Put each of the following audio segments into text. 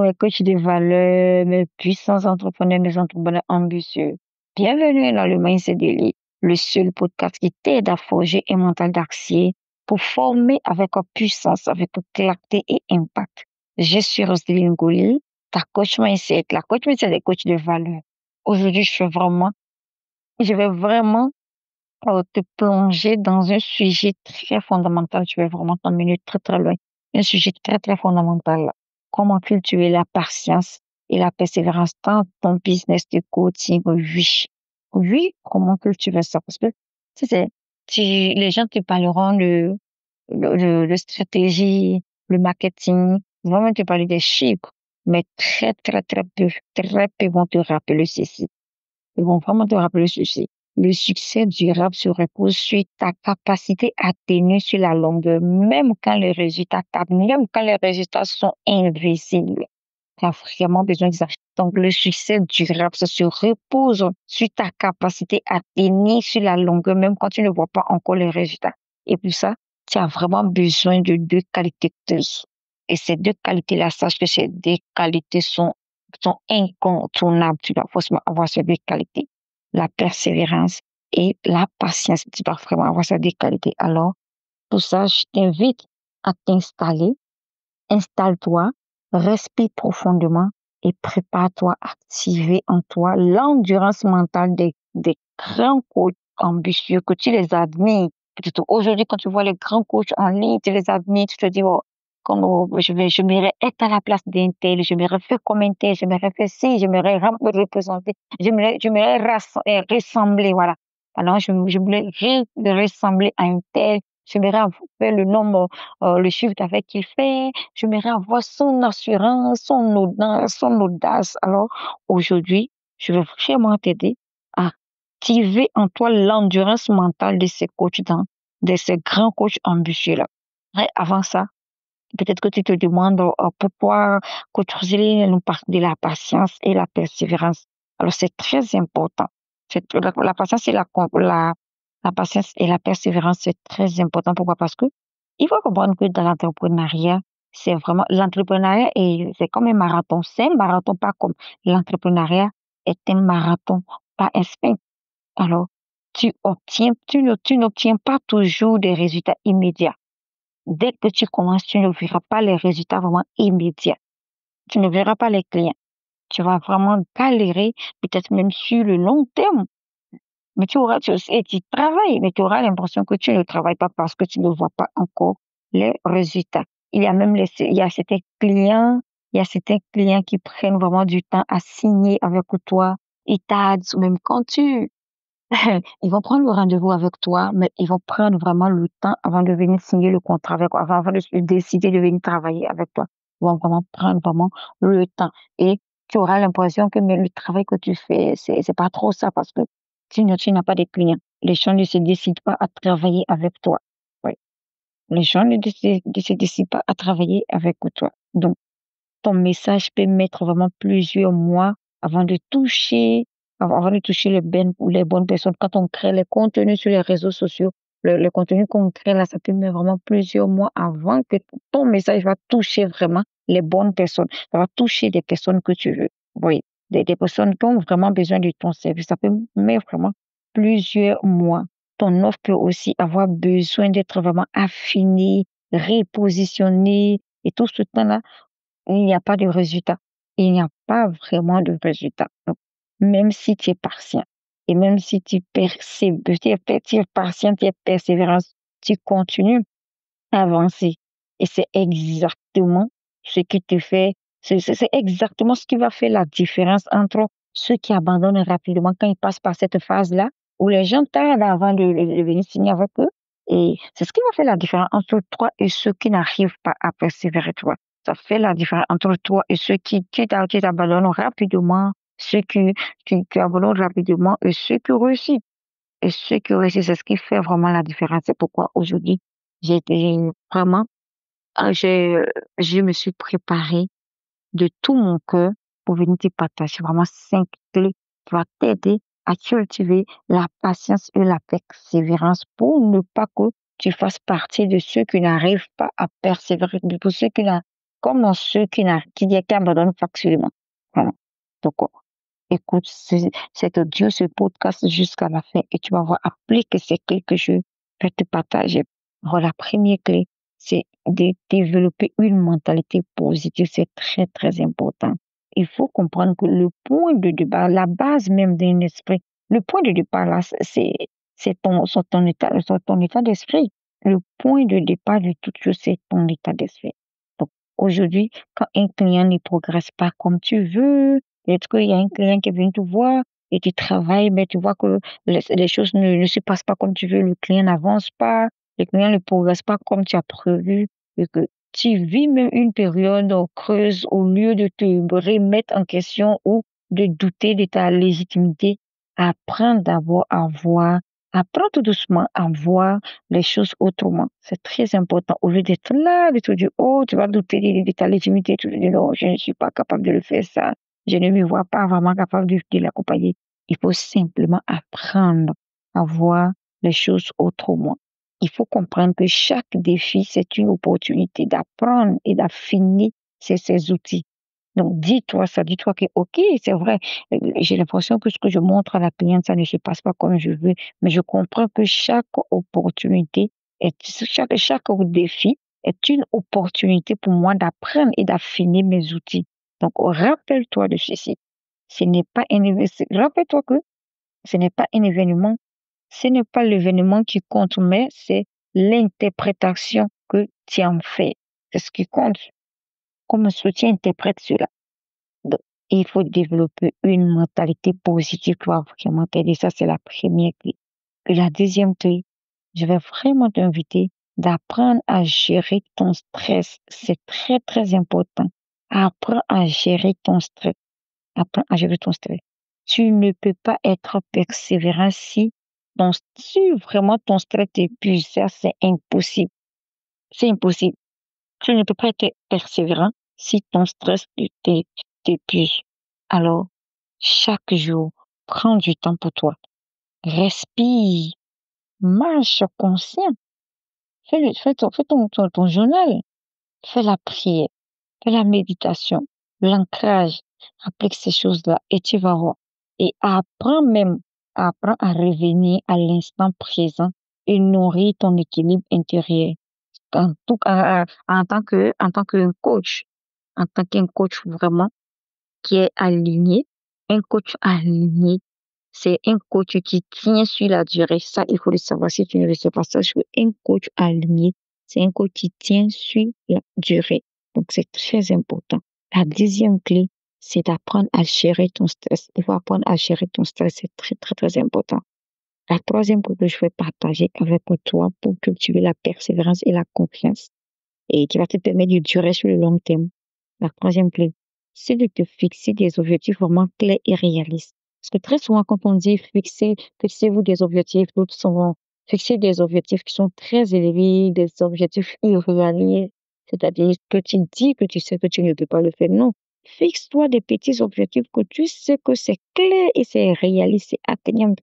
mes coachs de valeur, mes puissants entrepreneurs, mes entrepreneurs ambitieux. Bienvenue dans le Mindset Daily, le seul podcast qui t'aide à forger un mental d'acier pour former avec puissance, avec clarté et impact. Je suis Roselyne Goli, ta coach mindset, la coach mindset des coachs de valeur. Aujourd'hui, je vais vraiment te plonger dans un sujet très fondamental. Je vais vraiment t'emmener très, très loin. Un sujet très, très fondamental. Comment cultiver la patience et la persévérance dans ton business de coaching. Oui. Oui, comment cultiver ça? Parce que, tu sais, les gens te parleront de stratégie, le marketing, vraiment te parler des chiffres, mais très peu vont te rappeler ceci. Ils vont vraiment te rappeler ceci. Le succès durable se repose sur ta capacité à tenir sur la longueur, même quand les résultats tardent, même quand les résultats sont invisibles. Tu as vraiment besoin de ça. Donc, le succès durable, ça se repose sur ta capacité à tenir sur la longueur, même quand tu ne vois pas encore les résultats. Et pour ça, tu as vraiment besoin de deux qualités. Et ces deux qualités-là, sache que ces deux qualités sont incontournables. Tu dois forcément avoir ces deux qualités. La persévérance et la patience. Tu dois vraiment avoir ces deux qualités. Alors, pour ça, je t'invite à t'installer. Installe-toi, respire profondément et prépare-toi à activer en toi l'endurance mentale des grands coachs ambitieux que tu les admires. Peut-être aujourd'hui, quand tu vois les grands coachs en ligne, tu les admires, tu te dis, oh, j'aimerais être à la place d'un tel, j'aimerais faire comme un tel, j'aimerais faire ci, j'aimerais me représenter, j'aimerais ressembler, voilà. Alors, j'aimerais ressembler à un tel, j'aimerais faire le nombre, le chiffre d'affaires qu'il fait, j'aimerais avoir son assurance, son audace. Alors, aujourd'hui, je vais vraiment t'aider à activer en toi l'endurance mentale de ces de ces grands coachs ambitieux-là. Et avant ça, peut-être que tu te demandes pourquoi coach Roselyne nous parle de la patience et la persévérance. Alors, c'est très important. La patience et la patience et la persévérance, c'est très important. Pourquoi? Parce que il faut comprendre que dans l'entrepreneuriat, c'est comme un marathon. C'est un marathon, pas comme l'entrepreneuriat est un marathon, pas un sprint. Alors, tu n'obtiens pas toujours des résultats immédiats. Dès que tu commences, tu ne verras pas les résultats vraiment immédiats. Tu ne verras pas les clients. Tu vas vraiment galérer, peut-être même sur le long terme. Mais et tu travailles, mais tu auras l'impression que tu ne travailles pas parce que tu ne vois pas encore les résultats. Il y a certains clients qui prennent vraiment du temps à signer avec toi. Ils tardent, même quand ils vont prendre le rendez-vous avec toi, mais ils vont prendre vraiment le temps avant de venir signer le contrat avec toi, avant de décider de venir travailler avec toi. Ils vont vraiment prendre vraiment le temps. Et tu auras l'impression que mais le travail que tu fais, c'est pas trop ça parce que tu n'as pas de clients. Les gens ne se décident pas à travailler avec toi. Oui. Les gens ne se décident pas à travailler avec toi. Donc, ton message peut mettre vraiment plusieurs mois avant de toucher, avant de toucher les bonnes personnes. Quand on crée les contenus sur les réseaux sociaux, le contenu qu'on crée là, ça peut mettre vraiment plusieurs mois avant que ton message va toucher vraiment les bonnes personnes. Ça va toucher des personnes que tu veux. Oui, des personnes qui ont vraiment besoin de ton service. Ça peut mettre vraiment plusieurs mois. Ton offre peut aussi avoir besoin d'être vraiment affinée, repositionnée et tout ce temps-là il n'y a pas de résultat. Il n'y a pas vraiment de résultat. Donc, même si tu es patient et même si tu es patient, tu es persévérant, tu continues à avancer. Et c'est exactement ce qui te fait, c'est exactement ce qui va faire la différence entre ceux qui abandonnent rapidement quand ils passent par cette phase-là, où les gens tardent avant de venir signer avec eux. Et c'est ce qui va faire la différence entre toi et ceux qui n'arrivent pas à persévérer, toi. Ça fait la différence entre toi et ceux qui t'abandonnent rapidement, qui abandonnent rapidement et ceux qui réussissent. Et ceux qui réussissent, c'est ce qui fait vraiment la différence. C'est pourquoi aujourd'hui, j'ai été vraiment, je me suis préparée de tout mon cœur pour venir te partager vraiment 5 clés qui vont t'aider à cultiver la patience et la persévérance pour ne pas que tu fasses partie de ceux qui n'arrivent pas à persévérer, pour ceux comme dans ceux qui abandonnent facilement. Voilà. Donc, écoute cet audio, ce podcast jusqu'à la fin et tu vas voir, applique ces clés que je vais te partager. Alors, la première clé, c'est de développer une mentalité positive. C'est très, très important. Il faut comprendre que le point de départ, la base même d'un esprit, le point de départ là, c'est ton état d'esprit. Le point de départ de toute chose, c'est ton état d'esprit. Donc, aujourd'hui, quand un client ne progresse pas comme tu veux, est-ce qu'il y a un client qui vient te voir et tu travailles, mais tu vois que les choses ne se passent pas comme tu veux, le client n'avance pas, le client ne progresse pas comme tu as prévu, et que tu vis même une période creuse au lieu de te remettre en question ou de douter de ta légitimité, apprends d'abord à voir, apprends tout doucement à voir les choses autrement. C'est très important. Au lieu d'être là, de te dire, oh, tu vas douter de ta légitimité, tu te dis, non, je ne suis pas capable de le faire ça. Je ne me vois pas vraiment capable de l'accompagner. Il faut simplement apprendre à voir les choses autrement. Il faut comprendre que chaque défi, c'est une opportunité d'apprendre et d'affiner ses outils. Donc, dis-toi ça, dis-toi que, OK, c'est vrai, j'ai l'impression que ce que je montre à la cliente, ça ne se passe pas comme je veux, mais je comprends que chaque opportunité, chaque défi est une opportunité pour moi d'apprendre et d'affiner mes outils. Donc, rappelle-toi de ceci. Ce n'est pas un rappelle-toi que ce n'est pas un événement, ce n'est pas l'événement qui compte, mais c'est l'interprétation que tu en fais. C'est ce qui compte. Comme tu interprètes cela. Donc, il faut développer une mentalité positive qui va vraiment t'aider. Ça, c'est la première clé. Et la deuxième clé, je vais vraiment t'inviter d'apprendre à gérer ton stress. C'est très, très important. Apprends à gérer ton stress. Apprends à gérer ton stress. Tu ne peux pas être persévérant si vraiment ton stress t'épuise. Ça, c'est impossible. C'est impossible. Tu ne peux pas être persévérant si ton stress t'épuise. Alors, chaque jour, prends du temps pour toi. Respire, marche conscient. Fais ton journal. Fais la prière. Fais la méditation. L'ancrage. Applique ces choses-là et tu vas voir. Et apprends à revenir à l'instant présent et nourrir ton équilibre intérieur. En tant que coach, en tant qu'un coach vraiment qui est aligné, un coach aligné, c'est un coach qui tient sur la durée. Ça, il faut le savoir si tu ne le sais pas. Sache qu'un coach aligné, c'est un coach qui tient sur la durée. Donc, c'est très important. La deuxième clé, c'est d'apprendre à gérer ton stress. Il faut apprendre à gérer ton stress. C'est très, très, très important. La troisième clé que je vais partager avec toi pour cultiver la persévérance et la confiance et qui va te permettre de durer sur le long terme. La troisième clé, c'est de te fixer des objectifs vraiment clairs et réalistes. Parce que très souvent, quand on dit fixez-vous des objectifs, d'autres sont fixer des objectifs qui sont très élevés, des objectifs irréalistes. C'est-à-dire que tu dis que tu sais que tu ne peux pas le faire. Non. Fixe-toi des petits objectifs que tu sais que c'est clair et c'est réaliste, c'est atteignable.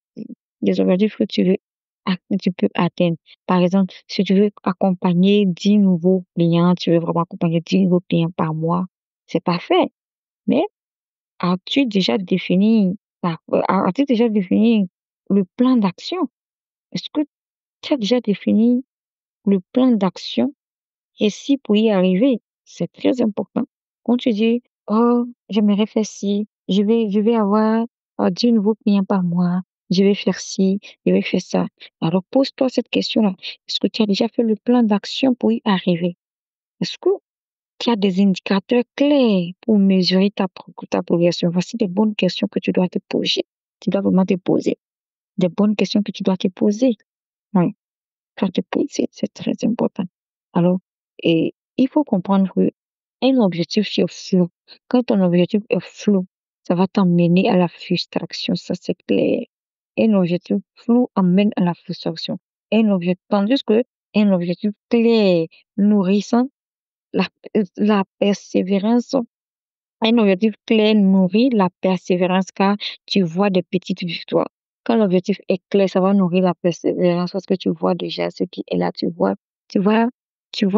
Des objectifs que tu peux atteindre. Par exemple, si tu veux accompagner 10 nouveaux clients, tu veux vraiment accompagner 10 nouveaux clients par mois, c'est parfait. Mais as-tu déjà défini le plan d'action? Est-ce que tu as déjà défini le plan d'action et si pour y arriver? C'est très important. Quand tu dis, oh, j'aimerais faire ci, je vais avoir 10 nouveaux clients par mois, je vais faire ci, je vais faire ça. Alors pose-toi cette question-là. Est-ce que tu as déjà fait le plan d'action pour y arriver? Est-ce que tu as des indicateurs clairs pour mesurer ta progression? Voici des bonnes questions que tu dois te poser. Tu dois vraiment te poser. Des bonnes questions que tu dois te poser. Oui, tu dois te poser, c'est très important. Alors, et il faut comprendre que un objectif sur flou, quand ton objectif est flou, ça va t'emmener à la frustration, ça c'est clair. Un objectif flou emmène à la frustration. Tandis que un objectif clair, nourrissant, la, la persévérance, un objectif clair nourrit la persévérance car tu vois des petites victoires. Quand l'objectif est clair, ça va nourrir la persévérance parce que tu vois déjà ce qui est là, tu vois, tu vois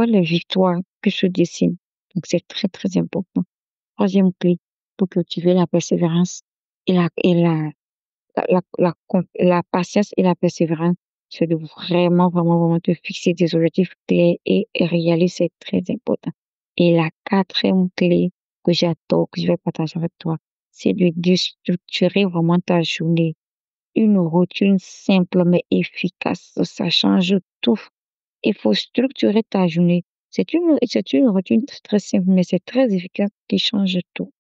les victoires que se dessinent. Donc, c'est très, très important. Troisième clé pour cultiver la persévérance et la patience et la persévérance, c'est de vraiment, vraiment, vraiment te fixer des objectifs clairs et réalistes, c'est très important. Et la quatrième clé que j'adore, que je vais partager avec toi, c'est de structurer vraiment ta journée. Une routine simple mais efficace, ça change tout. Il faut structurer ta journée. C'est une routine très simple, mais c'est très efficace qui change tout.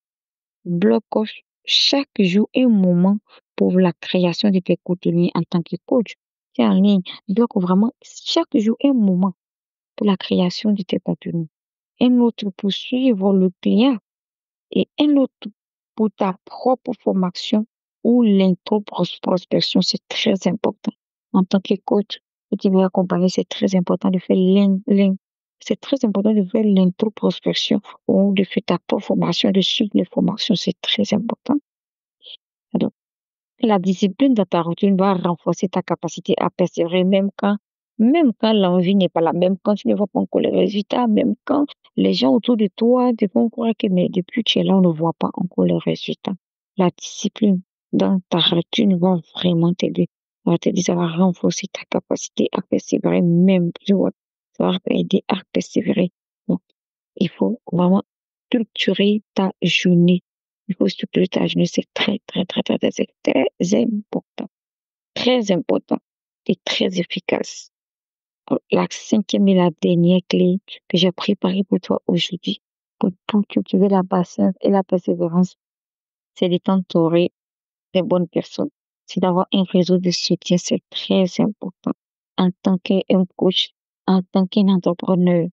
Bloque chaque jour un moment pour la création de tes contenus en tant que coach. Tu es en ligne, bloque vraiment chaque jour un moment pour la création de tes contenus. Un autre pour suivre le client et un autre pour ta propre formation ou l'introspection. C'est très important. En tant que coach, que tu veux accompagner, c'est très important de faire c'est très important de faire l'introspection ou de faire ta propre formation, de suivre les formations. C'est très important. Donc, la discipline dans ta routine doit renforcer ta capacité à persévérer même quand l'envie n'est pas là, même quand tu ne vois pas encore les résultats, même quand les gens autour de toi te font croire que mais depuis que tu es là, on ne voit pas encore les résultats. La discipline dans ta routine va vraiment t'aider. Ça va t'aider, ça va renforcer ta capacité à persévérer, même, tu vois, ça va t'aider à persévérer. Donc, il faut vraiment structurer ta journée. Il faut structurer ta journée. C'est très, très, très, très, très, c'est très important. Très important et très efficace. La cinquième et la dernière clé que j'ai préparée pour toi aujourd'hui, pour cultiver la patience et la persévérance, c'est de t'entourer des bonnes personnes. C'est d'avoir un réseau de soutien, c'est très important. En tant qu'un coach, en tant qu'un entrepreneur,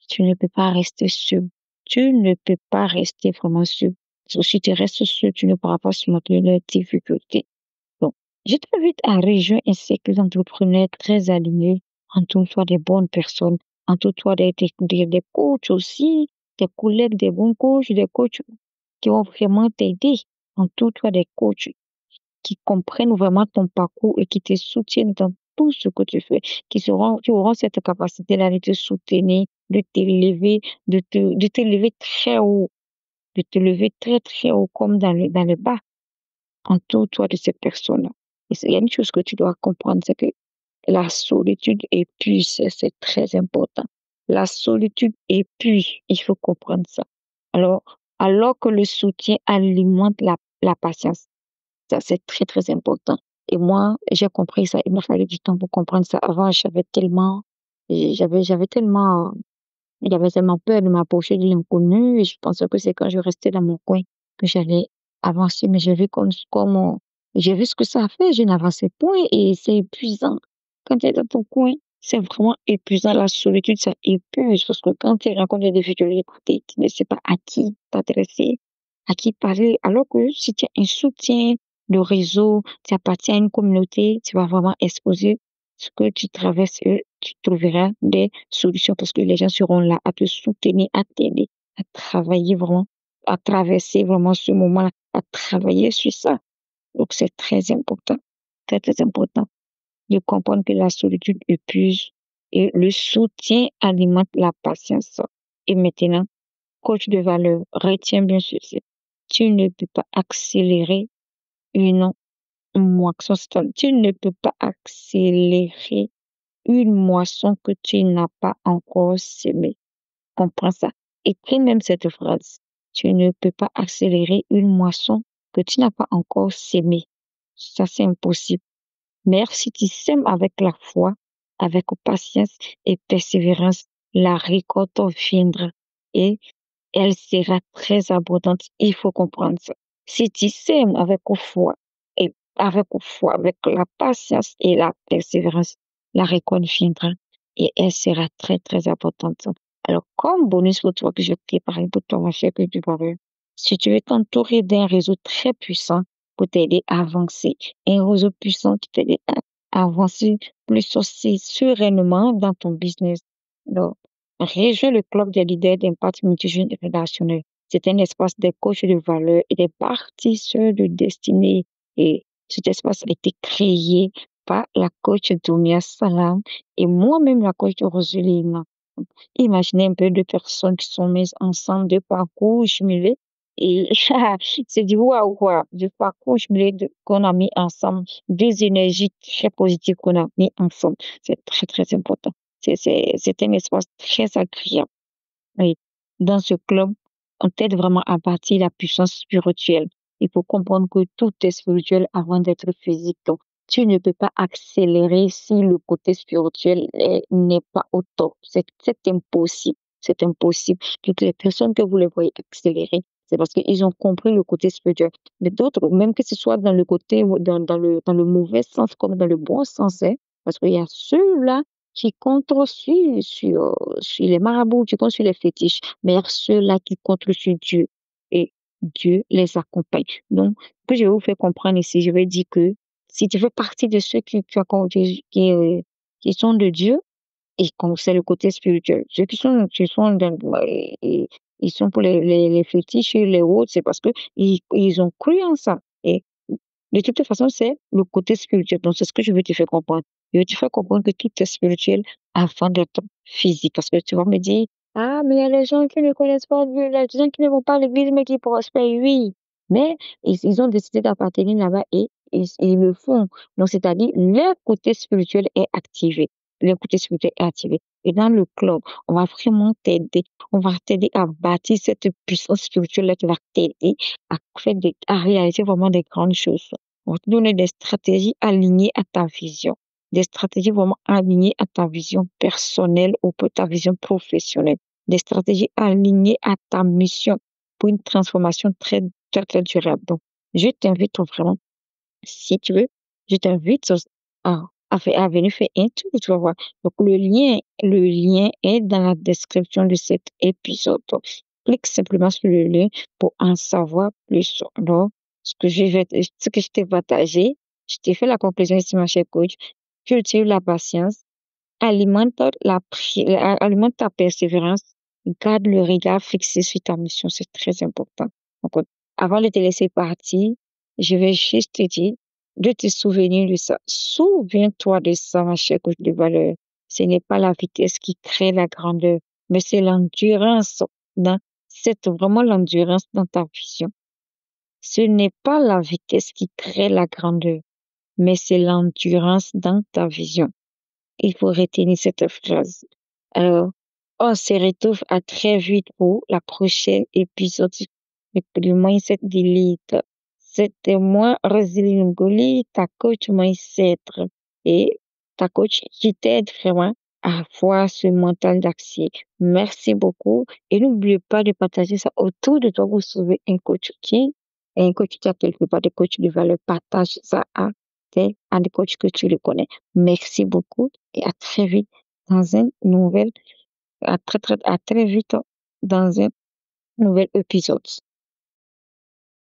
tu ne peux pas rester seul. Tu ne peux pas rester vraiment seul. Parce que si tu restes seul, tu ne pourras pas surmonter les difficultés. Donc, je t'invite à rejoindre un cercle d'entrepreneurs très alignés. Entoure-toi des bonnes personnes. Entoure-toi des coachs aussi, des collègues, des bons coachs, des coachs qui vont vraiment t'aider. Entoure-toi des coachs qui comprennent vraiment ton parcours et qui te soutiennent dans tout ce que tu fais, qui auront cette capacité-là de te soutenir, de t'élever, de te lever très haut, de te lever très, très haut comme dans le bas. Entoure-toi de ces personnes-là. Il y a une chose que tu dois comprendre, c'est que la solitude épuise, c'est très important. La solitude épuise, il faut comprendre ça. Alors que le soutien alimente la patience, ça c'est très très important. Et moi, j'ai compris ça. Il m'a fallu du temps pour comprendre ça. Avant, j'avais tellement j'avais tellement peur de m'approcher de l'inconnu et je pensais que c'est quand je restais dans mon coin que j'allais avancer. Mais j'ai vu ce que ça a fait, je n'avançais point et c'est épuisant. Quand tu es dans ton coin, c'est vraiment épuisant. La solitude, ça épuise parce que quand tu rencontres des difficultés, tu ne sais pas à qui t'adresser, à qui parler. Alors que si tu as un soutien de réseau, tu appartiens à une communauté, tu vas vraiment exposer ce que tu traverses, tu trouveras des solutions parce que les gens seront là à te soutenir, à t'aider, à travailler vraiment, à traverser vraiment ce moment-là, à travailler sur ça. Donc, c'est très important, très, très important de comprendre que la solitude épuise et le soutien alimente la patience. Et maintenant, coach de valeur, retiens bien ceci. Tu ne peux pas accélérer une moisson. Tu ne peux pas accélérer une moisson que tu n'as pas encore semée. Comprends ça. Écris même cette phrase. Tu ne peux pas accélérer une moisson que tu n'as pas encore semée. Ça, c'est impossible. Mais si tu sèmes avec la foi, avec patience et persévérance, la récolte viendra et elle sera très abondante. Il faut comprendre ça. Si tu sèmes avec la patience et la persévérance, la récolte viendra et elle sera très, très importante. Alors, comme bonus pour toi que je t'ai préparé pour toi, ma chère que tu parles, si tu veux t'entourer d'un réseau très puissant pour t'aider à avancer, un réseau puissant qui t'aide à avancer plus aussi sereinement dans ton business. Donc, rejoins le club des leaders d'impact multijeunes et relationnel. C'est un espace des coachs de valeur et des bâtisseurs de destinée. Et cet espace a été créé par la coach Doumia Salam et moi-même la coach Roseline. Imaginez un peu deux personnes qui sont mises ensemble, deux parcours jumelés. Et c'est du waouh, quoi, du parcours jumelé qu'on a mis ensemble, deux énergies très positives qu'on a mis ensemble. C'est très, très important. C'est un espace très agréable. Oui. Dans ce club, on t'aide vraiment à bâtir la puissance spirituelle. Il faut comprendre que tout est spirituel avant d'être physique. Donc, tu ne peux pas accélérer si le côté spirituel n'est pas au top. C'est impossible. C'est impossible. Toutes les personnes que vous les voyez accélérer, c'est parce qu'ils ont compris le côté spirituel. Mais d'autres, même que ce soit dans le côté, dans le mauvais sens comme dans le bon sens, hein, parce qu'il y a ceux-là qui comptent sur les marabouts, qui comptent sur les fétiches, mais il y a ceux-là qui comptent sur Dieu et Dieu les accompagne. Donc, ce que je vais vous faire comprendre ici, je vais dire que si tu fais partie de ceux qui sont de Dieu, et comme c'est le côté spirituel, ceux qui sont ils sont pour les fétiches et les autres, c'est parce que ils ont cru en ça. Et de toute façon, c'est le côté spirituel. Donc, c'est ce que je veux te faire comprendre. Je veux te faire comprendre que tout est spirituel avant d'être physique. Parce que tu vas me dire, ah, mais il y a les gens qui ne connaissent pas Dieu, il y a des gens qui ne vont pas à l'église, mais qui prospèrent. Oui, mais ils ont décidé d'appartenir là-bas et ils le font. Donc, c'est-à-dire, leur côté spirituel est activé. Leur côté spirituel est activé. Et dans le club, on va vraiment t'aider. On va t'aider à bâtir cette puissance spirituelle qui va t'aider à réaliser vraiment des grandes choses. On va te donner des stratégies alignées à ta vision, des stratégies vraiment alignées à ta vision personnelle ou pour ta vision professionnelle, des stratégies alignées à ta mission pour une transformation très, très, très durable. Donc, je t'invite vraiment, si tu veux, je t'invite à venir faire un tour, tu vas voir. Donc, le lien est dans la description de cet épisode. Donc, clique simplement sur le lien pour en savoir plus. Donc, ce que je t'ai partagé, je t'ai fait la conclusion ici, ma chère coach. Cultive la patience, alimente ta persévérance, garde le regard fixé sur ta mission. C'est très important. Donc, avant de te laisser partir, je vais juste te dire de te souvenir de ça. Souviens-toi de ça, ma chère coach de valeur. Ce n'est pas la vitesse qui crée la grandeur, mais c'est l'endurance c'est vraiment l'endurance dans ta vision. Ce n'est pas la vitesse qui crée la grandeur, mais c'est l'endurance dans ta vision. Il faut retenir cette phrase. Alors, on se retrouve à très vite pour la prochaine épisode du Mindset Delete. C'était moi, Roselyne Ngoli, ta coach Mindset et ta coach qui t'aide vraiment à avoir ce mental d'acier. Merci beaucoup et n'oubliez pas de partager ça autour de toi pour trouver un coach qui a quelque part de coach de valeur. Partage ça à des coachs que tu le connais. Merci beaucoup et à très vite dans un nouvel, à très vite dans un nouvel épisode.